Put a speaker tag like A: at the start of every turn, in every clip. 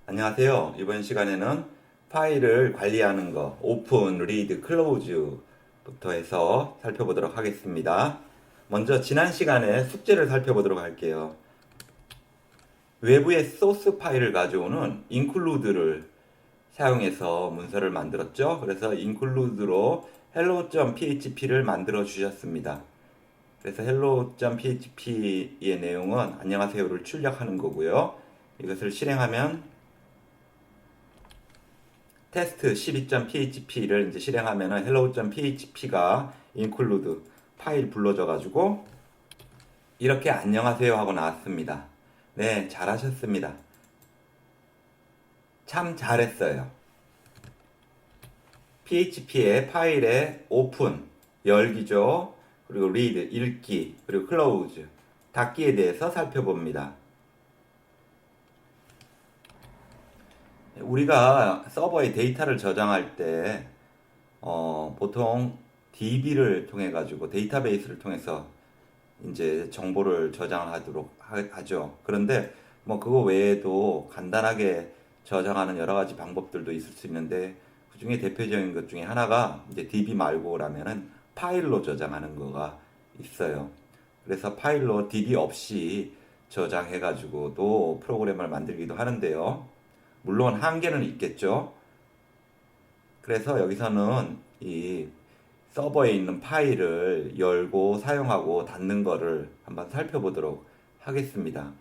A: 안녕하세요. 이번 시간에는 파일을 관리하는 거, 오픈, 리드, 클로즈부터 해서 살펴보도록 하겠습니다. 먼저 지난 시간에 숙제를 살펴보도록 할게요. 외부의 소스 파일을 가져오는 include를 사용해서 문서를 만들었죠. 그래서 include로 hello.php를 만들어 주셨습니다. 그래서 hello.php의 내용은 안녕하세요를 출력하는 거고요. 이것을 실행하면 테스트 12.php를 이제 실행하면은 hello.php가 include 파일 불러줘 가지고 이렇게 안녕하세요 하고 나왔습니다. 네, 잘하셨습니다. 참 잘했어요. php의 파일의 open 열기죠. 그리고 read 읽기, 그리고 close 닫기에 대해서 살펴봅니다. 우리가 서버에 데이터를 저장할 때 보통 DB를 통해 가지고 데이터베이스를 통해서 이제 정보를 저장하도록 하죠. 그런데 뭐 그거 외에도 간단하게 저장하는 여러 가지 방법들도 있을 수 있는데 그 중에 대표적인 것 중에 하나가 이제 DB 말고라면은 파일로 저장하는 거가 있어요. 그래서 파일로 DB 없이 저장해 가지고도 프로그램을 만들기도 하는데요. 물론 한계는 있겠죠. 그래서 여기서는 이 서버에 있는 파일을 열고 사용하고 닫는 거를 한번 살펴보도록 하겠습니다.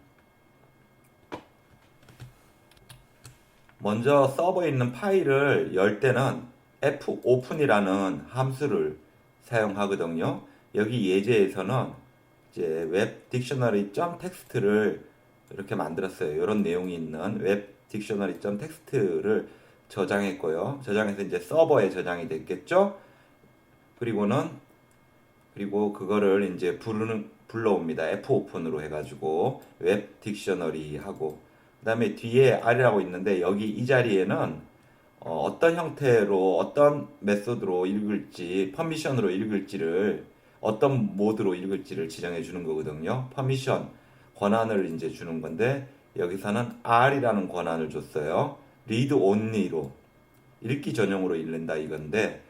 A: 먼저 서버에 있는 파일을 열 때는 fopen이라는 함수를 사용하거든요. 여기 예제에서는 이제 웹 딕셔너리 점 텍스트를 이렇게 만들었어요. 이런 내용이 있는 웹 딕셔너리 점 텍스트를 저장했고요. 저장해서 이제 서버에 저장이 됐겠죠. 그리고 그거를 이제 불러옵니다. fopen으로 해가지고 웹 딕셔너리 하고 그다음에 뒤에 R이라고 있는데 여기 이 자리에는 어떤 형태로 어떤 메소드로 읽을지 퍼미션으로 읽을지를 어떤 모드로 읽을지를 지정해 주는 거거든요. 퍼미션 권한을 이제 주는 건데 여기서는 R이라는 권한을 줬어요. read only로 읽기 전용으로 읽는다 이건데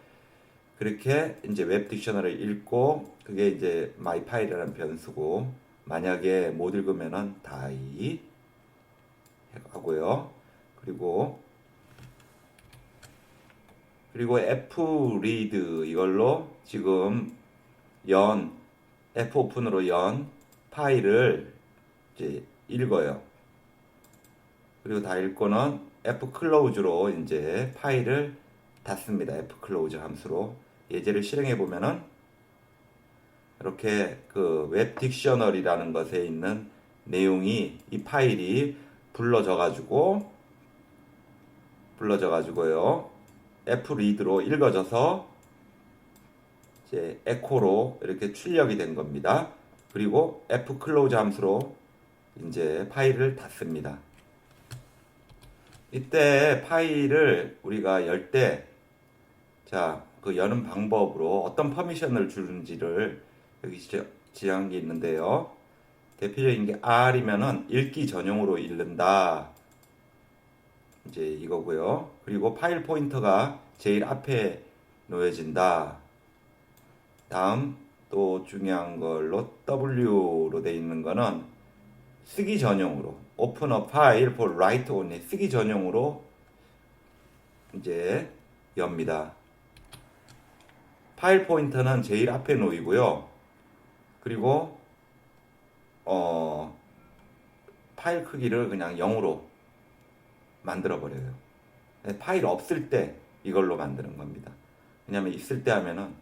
A: 그렇게 이제 웹 딕셔너리를 읽고 그게 이제 my 파일이라는 변수고 만약에 못 읽으면은 die 하고요. 그리고 fread 이걸로 지금 연 fopen으로 연 파일을 이제 읽어요. 그리고 다 읽고는 fclose로 이제 파일을 닫습니다. fclose 함수로 예제를 실행해 보면은 이렇게 그 웹 딕셔너리라는 것에 있는 내용이 이 파일이 불러져 가지고요. fread로 읽어져서 이제 에코로 이렇게 출력이 된 겁니다. 그리고 fclose 함수로 이제 파일을 닫습니다. 이때 파일을 우리가 열 때, 자, 그 여는 방법으로 어떤 퍼미션을 주는지를 여기 지정한 게 있는데요. 대표적인 게 R이면은 읽기 전용으로 읽는다. 이제 이거고요. 그리고 파일 포인터가 제일 앞에 놓여진다. 다음 또 중요한 걸로 W로 돼 있는 거는 쓰기 전용으로 Open a file for write only 쓰기 전용으로 이제 엽니다. 파일 포인터는 제일 앞에 놓이고요. 그리고 파일 크기를 그냥 0으로 만들어 버려요. 파일 없을 때 이걸로 만드는 겁니다. 왜냐하면 있을 때 하면은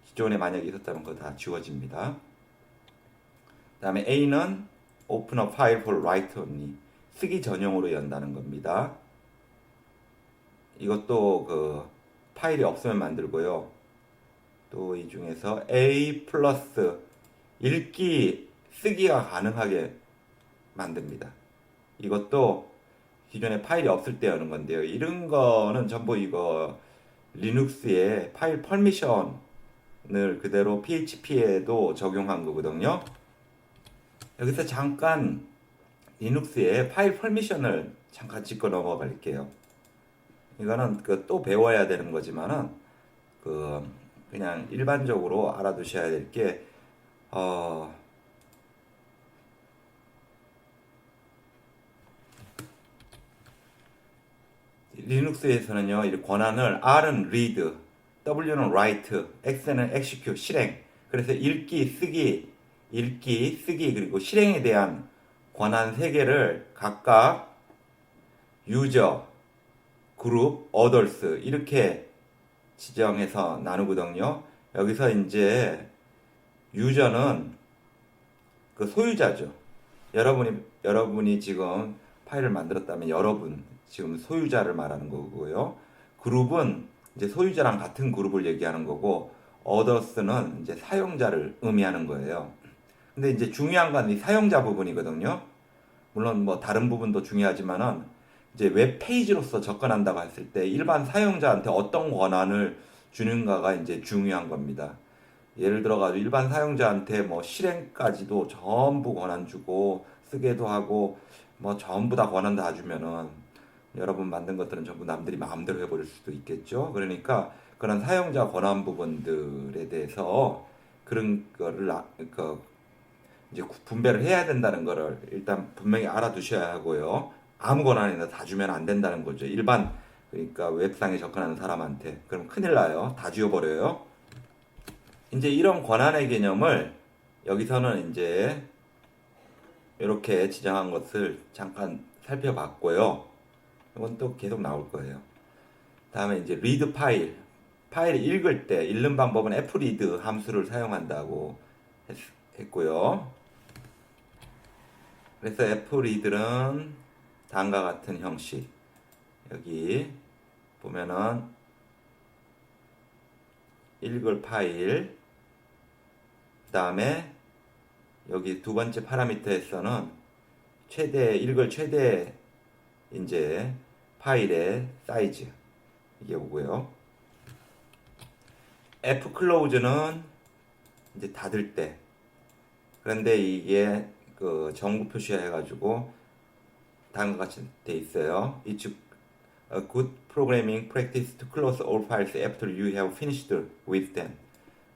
A: 기존에 만약에 있었다면 그거 다 지워집니다. 그 다음에 A는 Open a file for write only 쓰기 전용으로 연다는 겁니다. 이것도 그 파일이 없으면 만들고요. 또 이 중에서 A 플러스 읽기, 쓰기가 가능하게 만듭니다. 이것도 기존에 파일이 없을 때 하는 건데요. 이런 거는 전부 이거 리눅스의 파일 퍼미션을 그대로 PHP에도 적용한 거거든요. 여기서 잠깐 리눅스의 파일 퍼미션을 잠깐 짚고 넘어갈게요. 이거는 그 또 배워야 되는 거지만은 그 그냥 일반적으로 알아두셔야 될 게 리눅스에서는요, 이 권한을 R은 read, W는 write, X는 execute, 실행. 그래서 읽기, 쓰기, 그리고 실행에 대한 권한 세 개를 각각 유저, 그룹, others 이렇게 지정해서 나누거든요. 여기서 이제 유저는 그 소유자죠. 여러분이 지금 파일을 만들었다면 여러분 지금 소유자를 말하는 거고요. 그룹은 이제 소유자랑 같은 그룹을 얘기하는 거고, others는 이제 사용자를 의미하는 거예요. 근데 이제 중요한 건 이 사용자 부분이거든요. 물론 뭐 다른 부분도 중요하지만은 이제 웹 페이지로서 접근한다고 했을 때 일반 사용자한테 어떤 권한을 주는가가 이제 중요한 겁니다. 예를 들어가지고 일반 사용자한테 뭐 실행까지도 전부 권한 주고 쓰게도 하고 뭐 전부 다 권한 다 주면은 여러분 만든 것들은 전부 남들이 마음대로 해버릴 수도 있겠죠. 그러니까 그런 사용자 권한 부분들에 대해서 그런 거를 이제 분배를 해야 된다는 거를 일단 분명히 알아두셔야 하고요. 아무 권한이나 다 주면 안 된다는 거죠. 일반 그러니까 웹상에 접근하는 사람한테 그럼 큰일 나요. 다 지워버려요. 이제 이런 권한의 개념을 여기서는 이제 이렇게 지정한 것을 잠깐 살펴봤고요. 이건 또 계속 나올 거예요. 다음에 이제 read 파일을 읽을 때 읽는 방법은 fread 함수를 사용한다고 했고요. 그래서 fread는 다음과 같은 형식. 여기 보면은 읽을 파일, 그 다음에 여기 두 번째 파라미터에서는 읽을 최대 이제 파일의 사이즈 이게 오고요. fclose는 이제 닫을 때. 그런데 이게 그 정부 표시해가지고 다음과 같이 돼 있어요. It's a good programming practice to close all files after you have finished with them.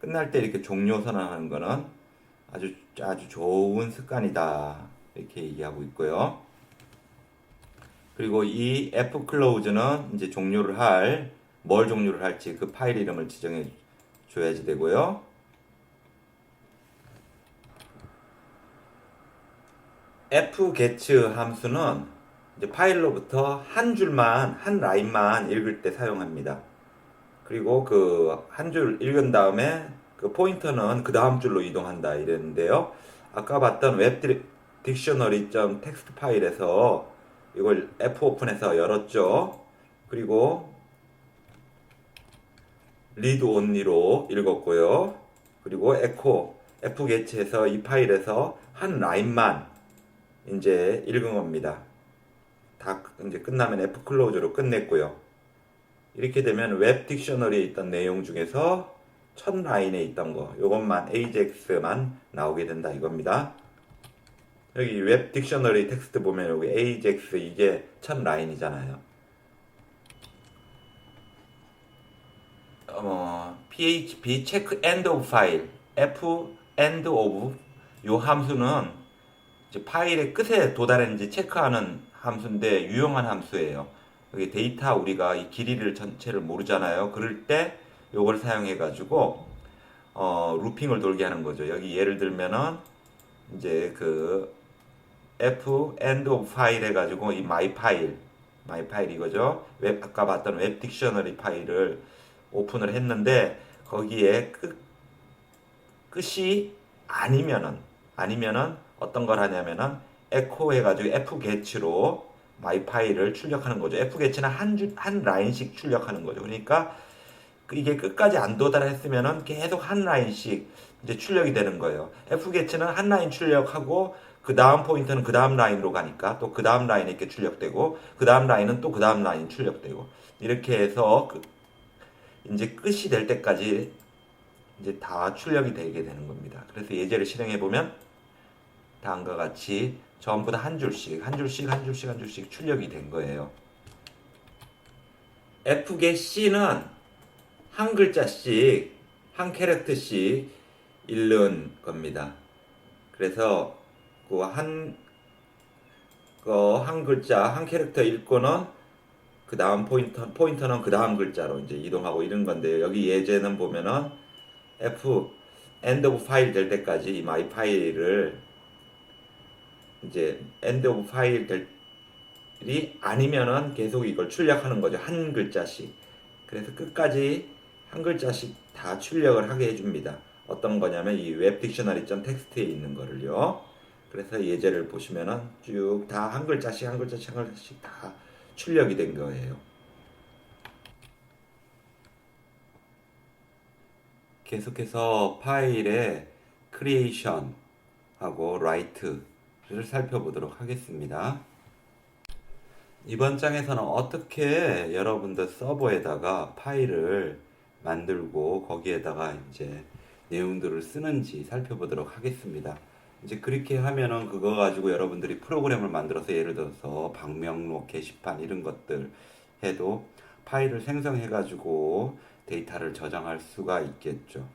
A: 끝날 때 이렇게 종료 선언하는 거는 아주 좋은 습관이다. 이렇게 얘기하고 있고요. 그리고 이 fclose는 이제 뭘 종료를 할지 그 파일 이름을 지정해 줘야지 되고요. fget 함수는 이제 파일로부터 한 라인만 읽을 때 사용합니다. 그리고 그 한 줄 읽은 다음에 그 포인터는 그 다음 줄로 이동한다 이랬는데요. 아까 봤던 웹 딕셔너리.txt 파일에서 이걸 fopen해서 열었죠. 그리고 read only로 읽었고요. 그리고 fget에서 이 파일에서 한 라인만 이제 읽은 겁니다. 다 이제 끝나면 fclose로 끝냈고요. 이렇게 되면 웹 딕셔너리에 있던 내용 중에서 첫 라인에 있던 거, 요것만 AJAX만 나오게 된다 이겁니다. 여기 웹 딕셔너리 텍스트 보면 여기 AJAX 이게 첫 라인이잖아요. PHP check end of file, F end of 요 함수는 이제 파일의 끝에 도달했는지 체크하는 함수인데 유용한 함수예요. 여기 데이터 우리가 이 길이를 전체를 모르잖아요. 그럴 때 요걸 사용해 가지고 루핑을 돌게 하는 거죠. 여기 예를 들면은 이제 그 f end of file 해 가지고 이 my 파일 이거죠. 아까 봤던 웹 딕셔너리 파일을 오픈을 했는데 거기에 끝이 아니면은 어떤 걸 하냐면은 에코 해가지고 fget로 my 파일을 출력하는 거죠. fget는 한 라인씩 출력하는 거죠. 그러니까 이게 끝까지 안 도달했으면은 계속 한 라인씩 이제 출력이 되는 거예요. fget는 한 라인 출력하고 그 다음 포인트는 그 다음 라인으로 가니까 또 그 다음 라인에 이렇게 출력되고 그 다음 라인은 또 그 다음 라인 출력되고 이렇게 해서 이제 끝이 될 때까지 이제 다 출력이 되게 되는 겁니다. 그래서 예제를 실행해 보면 다음과 같이 전부 다 한 줄씩, 한 줄씩, 한 줄씩, 한 줄씩 출력이 된 거예요. F겟C는 한 글자씩, 한 캐릭터씩 읽는 겁니다. 그래서 한 글자, 한 캐릭터 읽고는 그 다음 포인터는 그 다음 글자로 이제 이동하고 이런 건데요. 여기 예제는 보면은 end of file 될 때까지 이 my 파일을 이제 end of file 될이 아니면은 계속 이걸 출력하는 거죠. 한 글자씩. 그래서 끝까지 한 글자씩 다 출력을 하게 해줍니다. 어떤 거냐면 이 webdictionary.txt에 있는 거를요. 그래서 예제를 보시면은 쭉 다 한 글자씩 한 글자씩 한 글자씩 다 출력이 된 거예요. 계속해서 파일의 creation 하고 write를 살펴보도록 하겠습니다. 이번 장에서는 어떻게 여러분들 서버에다가 파일을 만들고 거기에다가 이제 내용들을 쓰는지 살펴보도록 하겠습니다. 이제 그렇게 하면은 그거 가지고 여러분들이 프로그램을 만들어서 예를 들어서 방명록, 게시판 이런 것들 해도 파일을 생성해 가지고 데이터를 저장할 수가 있겠죠.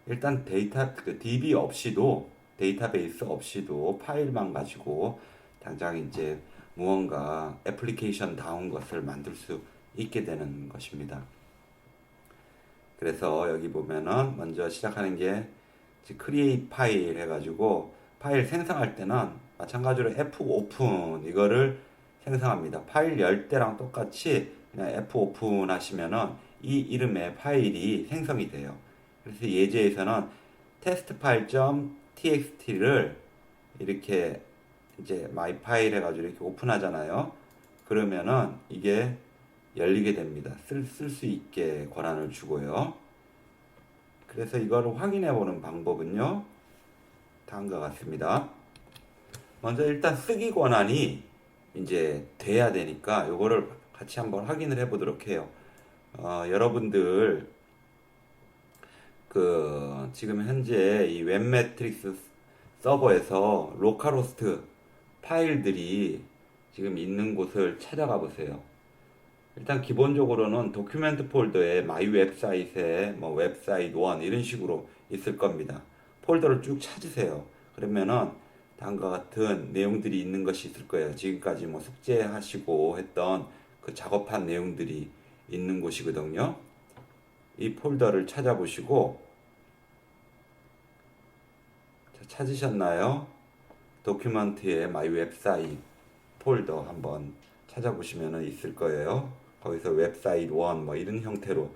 A: 일단 DB 없이도 데이터베이스 없이도 파일만 가지고 당장 이제 무언가 애플리케이션 다운 것을 만들 수 있게 되는 것입니다. 그래서 여기 보면은 먼저 시작하는 게 create 파일 해가지고 파일 생성할 때는 마찬가지로 fopen 이거를 생성합니다. 파일 열 때랑 똑같이 그냥 fopen 하시면은 이 이름의 파일이 생성이 돼요. 그래서 예제에서는 test file.txt를 이렇게 이제 my 파일 해가지고 이렇게 오픈하잖아요. 그러면은 이게 열리게 됩니다. 쓸 수 있게 권한을 주고요. 그래서 이거를 확인해 보는 방법은요. 다음과 같습니다. 먼저 일단 쓰기 권한이 이제 돼야 되니까 요거를 같이 한번 확인을 해 보도록 해요. 여러분들 지금 현재 이 웹매트릭스 서버에서 로컬호스트 파일들이 지금 있는 곳을 찾아가 보세요. 일단 기본적으로는 도큐멘트 폴더에 마이 웹사이트에 뭐 웹사이트 1 이런 식으로 있을 겁니다. 폴더를 쭉 찾으세요. 그러면은 다음과 같은 내용들이 있는 것이 있을 거예요. 지금까지 뭐 숙제하시고 했던 그 작업한 내용들이 있는 곳이거든요. 이 폴더를 찾아보시고 찾으셨나요? 도큐먼트에 마이 웹사이트 폴더 한번 찾아보시면 있을 거예요. 거기서 웹사이트 1 뭐 이런 형태로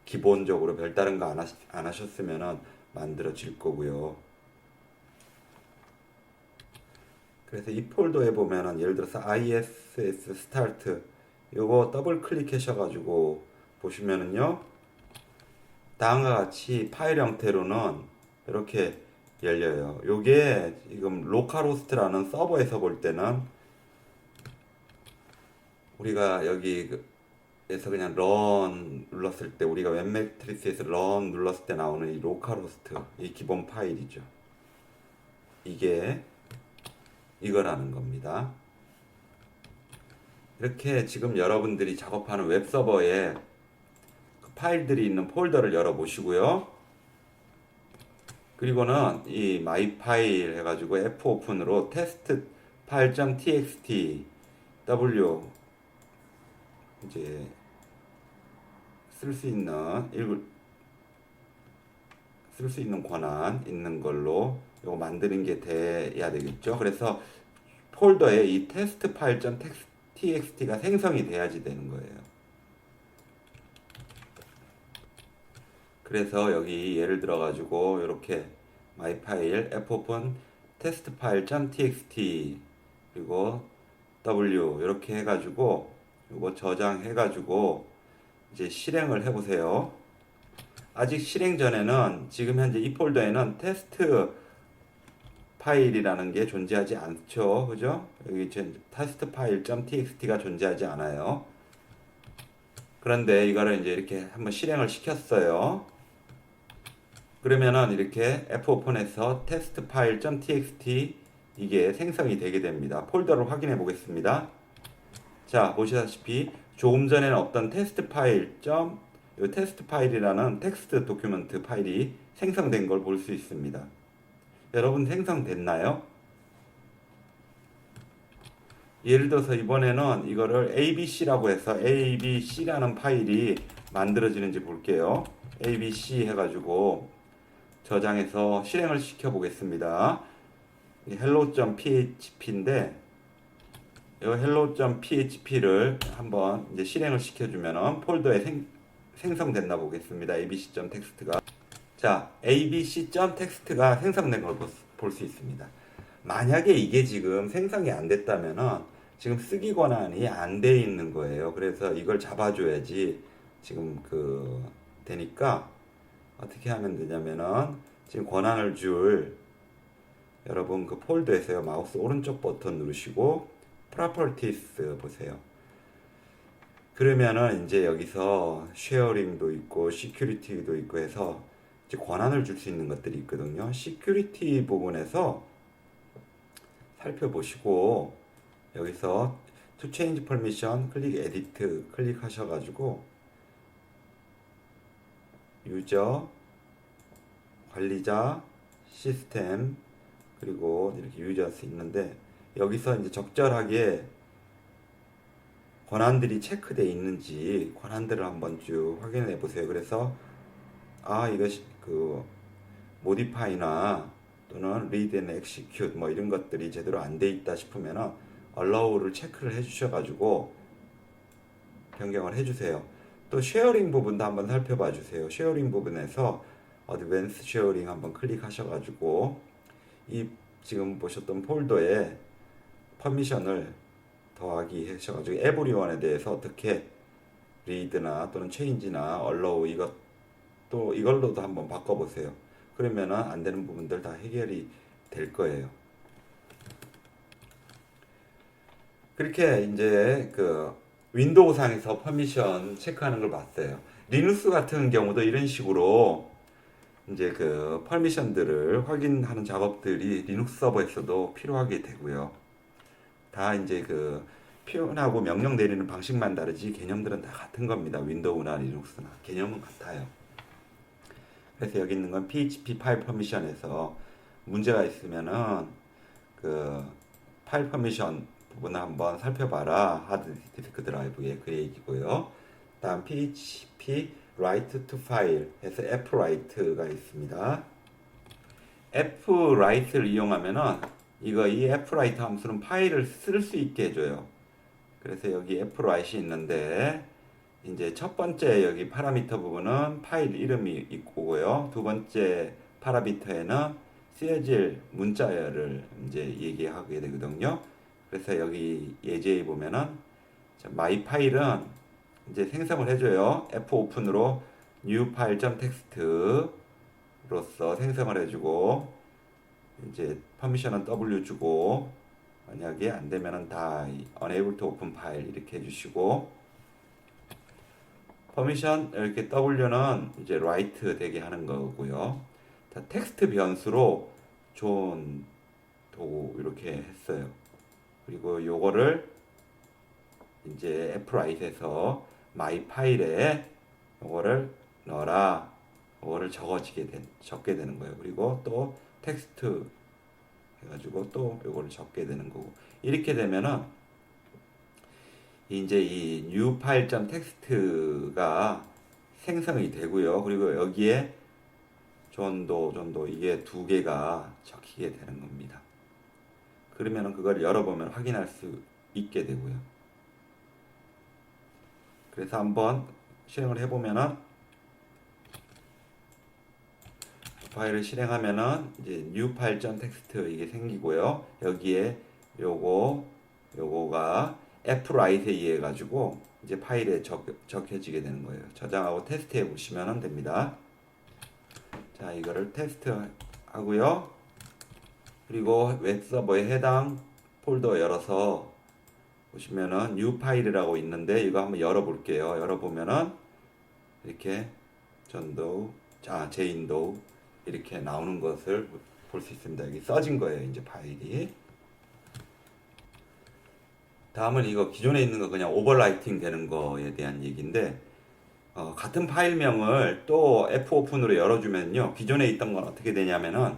A: 기본적으로 별다른 거 안 하셨으면 만들어질 거고요. 그래서 이 폴더에 보면은 예를 들어서 ISS start 요거 더블 클릭하셔가지고 보시면은요. 다음과 같이 파일 형태로는 이렇게 열려요. 요게 지금 로컬호스트라는 서버에서 볼 때는 우리가 여기에서 그냥 run 눌렀을 때 우리가 웹매트릭스에서 run 눌렀을 때 나오는 이 로컬호스트 이 기본 파일이죠. 이게 이거라는 겁니다. 이렇게 지금 여러분들이 작업하는 웹서버에 그 파일들이 있는 폴더를 열어 보시고요. 그리고는 이 my 파일 해가지고 fopen으로 test file.txt w 이제 쓸 수 있는 권한 있는 걸로 요거 만드는 게 돼야 되겠죠. 그래서 폴더에 이 test file.txt가 생성이 돼야지 되는 거예요. 그래서 여기 예를 들어 가지고 이렇게 my 파일 fopen test file.txt 그리고 w 이렇게 해가지고 이거 저장해가지고 이제 실행을 해보세요. 아직 실행 전에는 지금 현재 이 폴더에는 테스트 파일이라는 게 존재하지 않죠. 그죠? 여기 테스트 파일.txt가 존재하지 않아요. 그런데 이거를 이제 이렇게 한번 실행을 시켰어요. 그러면은 이렇게 fopen에서 test file.txt 이게 생성이 되게 됩니다. 폴더를 확인해 보겠습니다. 자, 보시다시피 조금 전에는 없던 테스트 파일 이 테스트 파일이라는 텍스트 도큐먼트 파일이 생성된 걸 볼 수 있습니다. 여러분 생성됐나요? 예를 들어서 이번에는 이거를 abc라고 해서 abc라는 파일이 만들어지는지 볼게요. abc 해가지고 저장해서 실행을 시켜 보겠습니다. hello.php인데 이 hello.php를 한번 이제 실행을 시켜주면은 폴더에 생성됐나 보겠습니다. abc.txt가 자, abc.txt가 생성된 걸 볼 수 있습니다. 만약에 이게 지금 생성이 안 됐다면은 지금 쓰기 권한이 안 돼 있는 거예요. 그래서 이걸 잡아줘야지 지금 되니까 어떻게 하면 되냐면은 지금 권한을 줄 여러분 폴더에서요 마우스 오른쪽 버튼 누르시고 Properties 보세요. 그러면은 이제 여기서 쉐어링도 있고 시큐리티도 있고 해서 이제 권한을 줄 수 있는 것들이 있거든요. 시큐리티 부분에서 살펴보시고 여기서 To change permission 클릭 edit 클릭하셔가지고 유저 관리자 시스템 그리고 이렇게 유저스 있는데 여기서 이제 적절하게 권한들이 체크되어 있는지 권한들을 한번 쭉 확인해 보세요. 그래서 이것이 modify나 또는 read and execute 뭐 이런 것들이 제대로 안 돼 있다 싶으면은 allow를 체크를 해 주셔가지고 변경을 해 주세요. 또 쉐어링 부분도 한번 살펴봐 주세요. 쉐어링 부분에서 advanced 쉐어링 한번 클릭하셔가지고 이 지금 보셨던 폴더에 퍼미션을 더하기 하셔가지고 everyone에 대해서 어떻게 read나 또는 change나 allow 이걸로도 한번 바꿔보세요. 그러면은 안 되는 부분들 다 해결이 될 거예요. 그렇게 이제 윈도우 상에서 퍼미션 체크하는 걸 봤어요. 리눅스 같은 경우도 이런 식으로 이제 퍼미션들을 확인하는 작업들이 리눅스 서버에서도 필요하게 되고요. 다 이제 표현하고 명령 내리는 방식만 다르지 개념들은 다 같은 겁니다. 윈도우나 리눅스나 개념은 같아요. 그래서 여기 있는 건 PHP 파일 퍼미션에서 문제가 있으면은 파일 퍼미션 부분을 한번 살펴봐라. 하드 디스크 드라이브의 그 얘기고요. 다음 PHP write to file 해서 fwrite가 있습니다. fwrite를 이용하면은 이 fwrite 함수는 파일을 쓸 수 있게 해줘요. 그래서 여기 fwrite이 있는데 이제 첫 번째 여기 파라미터 부분은 파일 이름이 있고요. 두 번째 파라미터에는 쓰여질 문자열을 이제 얘기하게 되거든요. 그래서 여기 예제에 보면은 my 파일은 이제 생성을 해줘요. fopen으로 new file.txt로서 생성을 해주고 이제 퍼미션은 W 주고 만약에 안 되면은 다 unable to open file 이렇게 해주시고 퍼미션 이렇게 W는 이제 write 되게 하는 거고요. 자, 텍스트 변수로 존 도구 이렇게 했어요. 그리고 요거를 이제 fwrite에서 my 파일에 요거를 넣어라. 요거를 적게 되는 거예요. 그리고 또 텍스트 해가지고 또 요거를 적게 되는 거고 이렇게 되면은 이제 이 new file.txt가 생성이 되고요. 그리고 여기에 존도 이게 두 개가 적히게 되는 겁니다. 그러면은 그걸 열어보면 확인할 수 있게 되고요. 그래서 한번 실행을 해보면은 파일을 실행하면은 이제 new file.txt 이게 생기고요. 여기에 요거가 fwrite에 의해 가지고 이제 파일에 적혀지게 되는 거예요. 저장하고 테스트해 보시면 됩니다. 자, 이거를 테스트 하고요. 그리고 웹서버에 해당 폴더 열어서 보시면은 new 파일이라고 있는데 이거 한번 열어볼게요. 열어보면은 이렇게 제인도 이렇게 나오는 것을 볼 수 있습니다. 여기 써진 거예요. 이제 파일이. 다음은 이거 기존에 있는 거 그냥 오버라이팅 되는 거에 대한 얘기인데, 같은 파일명을 또 Fo픈으로 열어주면요, 기존에 있던 건 어떻게 되냐면은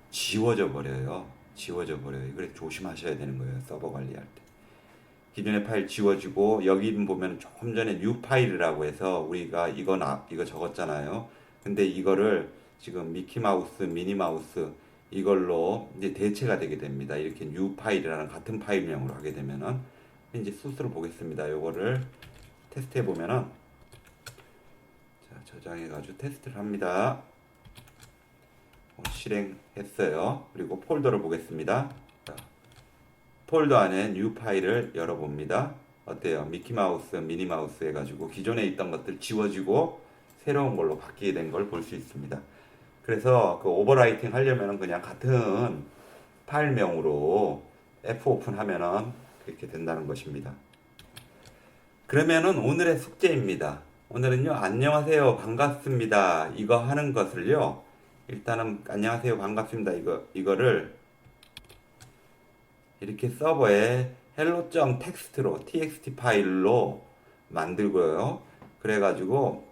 A: 지워져 버려요. 지워져 버려요. 그래서 조심하셔야 되는 거예요. 서버 관리할 때. 기존의 파일 지워지고, 여기 보면 조금 전에 뉴 파일이라고 해서 우리가 이거 적었잖아요. 근데 이거를 지금 미키마우스, 미니마우스 이걸로 이제 대체가 되게 됩니다. 이렇게 뉴 파일이라는 같은 파일명으로 하게 되면은 이제 수수로 보겠습니다. 요거를 테스트해 보면은, 자, 저장해 가지고 테스트를 합니다. 실행했어요. 그리고 폴더를 보겠습니다. 자, 폴더 안에 뉴 파일을 열어봅니다. 어때요? 미키마우스, 미니마우스 해가지고 기존에 있던 것들 지워지고 새로운 걸로 바뀌게 된 걸 볼 수 있습니다. 그래서 그 오버라이팅 하려면 그냥 같은 파일명으로 Fopen 하면은 그렇게 된다는 것입니다. 그러면은 오늘의 숙제입니다. 오늘은요, 안녕하세요, 반갑습니다. 이거 하는 것을요, 일단은 안녕하세요, 반갑습니다. 이거를 이렇게 서버에 hello.txt로 txt 파일로 만들고요. 그래가지고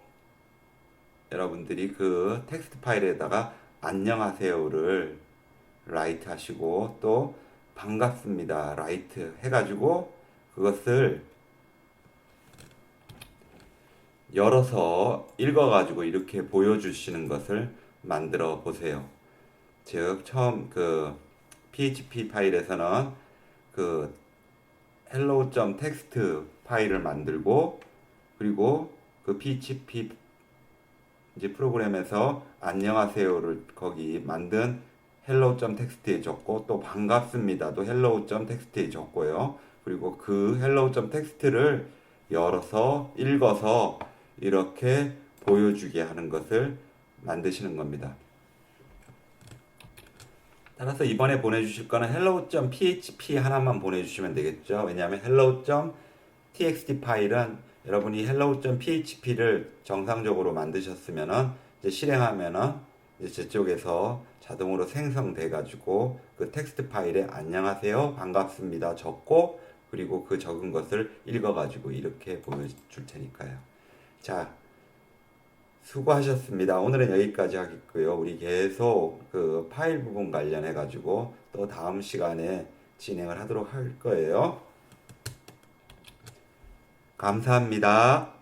A: 여러분들이 그 텍스트 파일에다가 안녕하세요를 라이트 하시고 또 반갑습니다 라이트 해가지고 그것을 열어서 읽어가지고 이렇게 보여주시는 것을 만들어 보세요. 즉 처음 그 PHP 파일에서는 그 hello.txt 파일을 만들고, 그리고 그 PHP 이제 프로그램에서 안녕하세요를 거기 만든 hello.txt에 적고, 또 반갑습니다도 hello.txt에 적고요. 그리고 그 hello.txt를 열어서 읽어서 이렇게 보여주게 하는 것을 만드시는 겁니다. 따라서 이번에 보내주실 거는 hello.php 하나만 보내주시면 되겠죠. 왜냐하면 hello.txt 파일은 여러분이 hello.php를 정상적으로 만드셨으면은 이제 실행하면은 이제 저쪽에서 자동으로 생성돼 가지고 그 텍스트 파일에 안녕하세요, 반갑습니다 적고, 그리고 그 적은 것을 읽어 가지고 이렇게 보여줄 테니까요. 자, 수고하셨습니다. 오늘은 여기까지 하겠고요. 우리 계속 그 파일 부분 관련해 가지고 또 다음 시간에 진행을 하도록 할 거예요. 감사합니다.